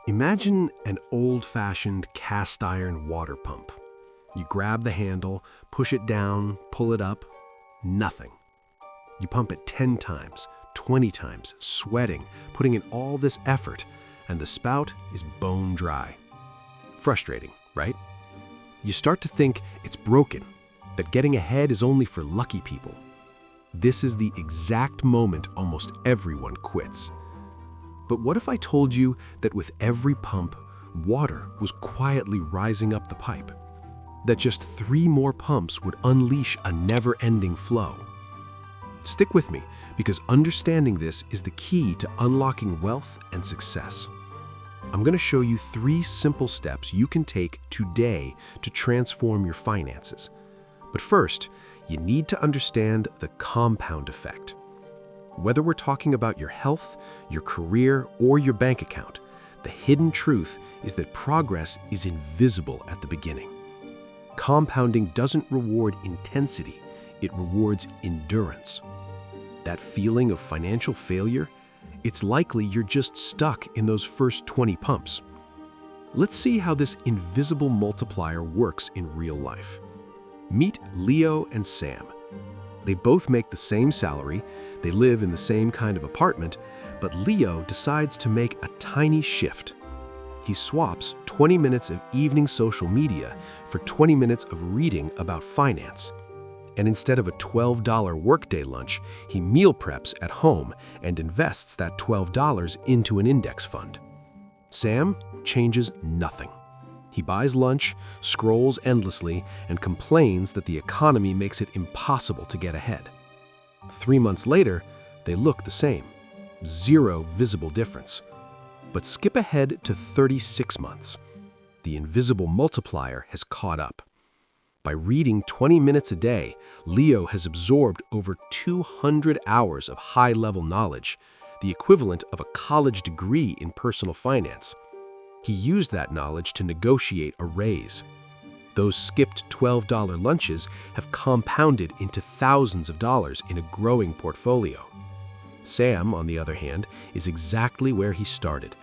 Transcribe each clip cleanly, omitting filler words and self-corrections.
Imagine an old-fashioned cast-iron water pump. You grab the handle, push it down, pull it up, nothing. You pump it 10 times, 20 times, sweating, putting in all this effort, and the spout is bone dry. Frustrating, right? You start to think it's broken, that getting ahead is only for lucky people. This is the exact moment almost everyone quits. But what if I told you that with every pump, water was quietly rising up the pipe? That just 3 more pumps would unleash a never-ending flow? Stick with me, because understanding this is the key to unlocking wealth and success. I'm going to show you 3 simple steps you can take today to transform your finances. But first, you need to understand the compound effect. Whether we're talking about your health, your career, or your bank account, the hidden truth is that progress is invisible at the beginning. Compounding doesn't reward intensity, it rewards endurance. That feeling of financial failure, it's likely you're just stuck in those first 20 pumps. Let's see how this invisible multiplier works in real life. Meet Leo and Sam. They both make the same salary, they live in the same kind of apartment, but Leo decides to make a tiny shift. He swaps 20 minutes of evening social media for 20 minutes of reading about finance. And instead of a $12 workday lunch, he meal preps at home and invests that $12 into an index fund. Sam changes nothing. He buys lunch, scrolls endlessly, and complains that the economy makes it impossible to get ahead. 3 months later, they look the same. 0 visible difference. But skip ahead to 36 months. The invisible multiplier has caught up. By reading 20 minutes a day, Leo has absorbed over 200 hours of high-level knowledge, the equivalent of a college degree in personal finance. He used that knowledge to negotiate a raise. Those skipped $12 lunches have compounded into thousands of dollars in a growing portfolio. Sam, on the other hand, is exactly where he started,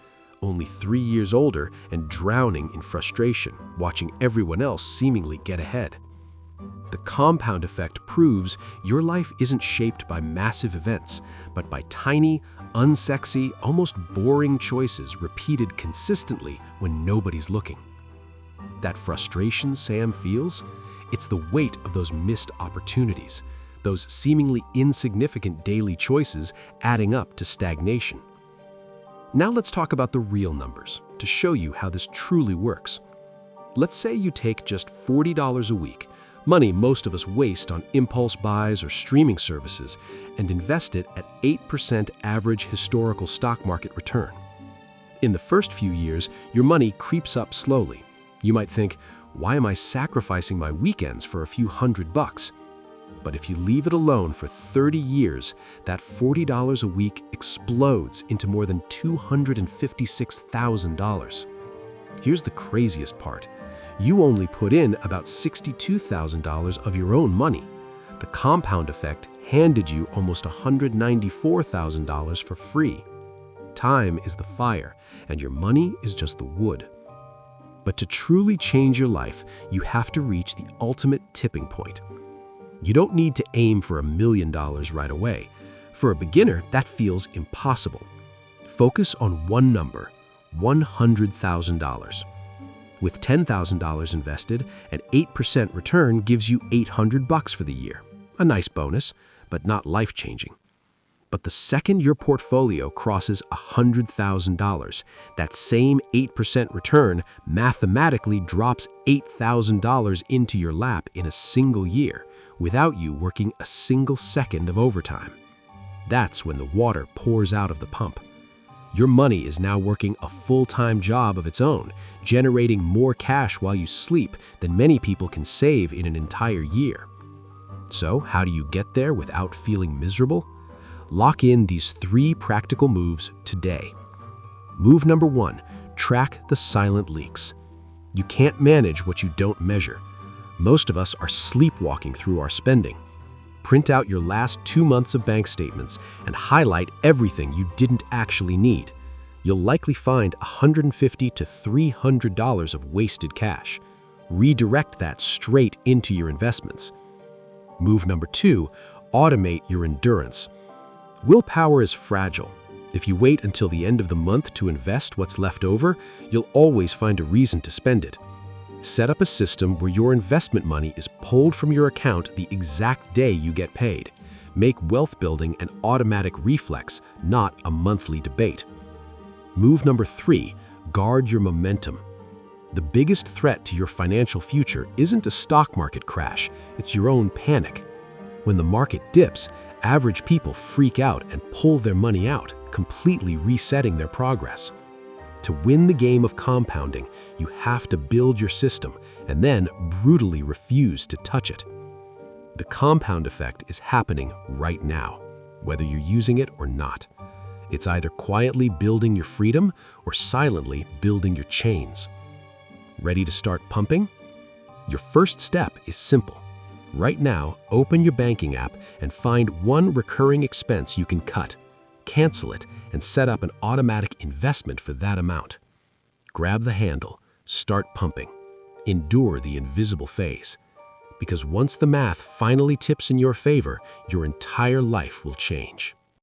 only 3 years older and drowning in frustration, watching everyone else seemingly get ahead. The compound effect proves your life isn't shaped by massive events, but by tiny, unsexy, almost boring choices repeated consistently when nobody's looking. That frustration Sam feels, it's the weight of those missed opportunities, those seemingly insignificant daily choices adding up to stagnation. Now let's talk about the real numbers to show you how this truly works. Let's say you take just $40 a week, money most of us waste on impulse buys or streaming services, and invest it at 8% average historical stock market return. In the first few years, your money creeps up slowly. You might think, why am I sacrificing my weekends for a few $100? But if you leave it alone for 30 years, that $40 a week explodes into more than $256,000. Here's the craziest part. You only put in about $62,000 of your own money. The compound effect handed you almost $194,000 for free. Time is the fire, and your money is just the wood. But to truly change your life, you have to reach the ultimate tipping point. You don't need to aim for $1 million right away. For a beginner, that feels impossible. Focus on one number, $100,000. With $10,000 invested, an 8% return gives you $800 for the year. A nice bonus, but not life-changing. But the second your portfolio crosses $100,000, that same 8% return mathematically drops $8,000 into your lap in a single year, without you working a single second of overtime. That's when the water pours out of the pump. Your money is now working a full-time job of its own, generating more cash while you sleep than many people can save in an entire year. So, how do you get there without feeling miserable? Lock in these 3 practical moves today. Move number 1, track the silent leaks. You can't manage what you don't measure. Most of us are sleepwalking through our spending. Print out your last 2 months of bank statements and highlight everything you didn't actually need. you'll likely find $150 to $300 of wasted cash. Redirect that straight into your investments. Move number 2, automate your endurance. Willpower is fragile. If you wait until the end of the month to invest what's left over, you'll always find a reason to spend it. Set up a system where your investment money is pulled from your account the exact day you get paid. Make wealth building an automatic reflex, not a monthly debate. Move number 3, guard your momentum. The biggest threat to your financial future isn't a stock market crash, it's your own panic. When the market dips, average people freak out and pull their money out, completely resetting their progress. To win the game of compounding, you have to build your system and then brutally refuse to touch it. The compound effect is happening right now, whether you're using it or not. It's either quietly building your freedom or silently building your chains. Ready to start pumping? Your first step is simple. Right now, open your banking app and find one recurring expense you can cut. Cancel it and set up an automatic investment for that amount. Grab the handle, start pumping. Endure the invisible phase. Because once the math finally tips in your favor, your entire life will change.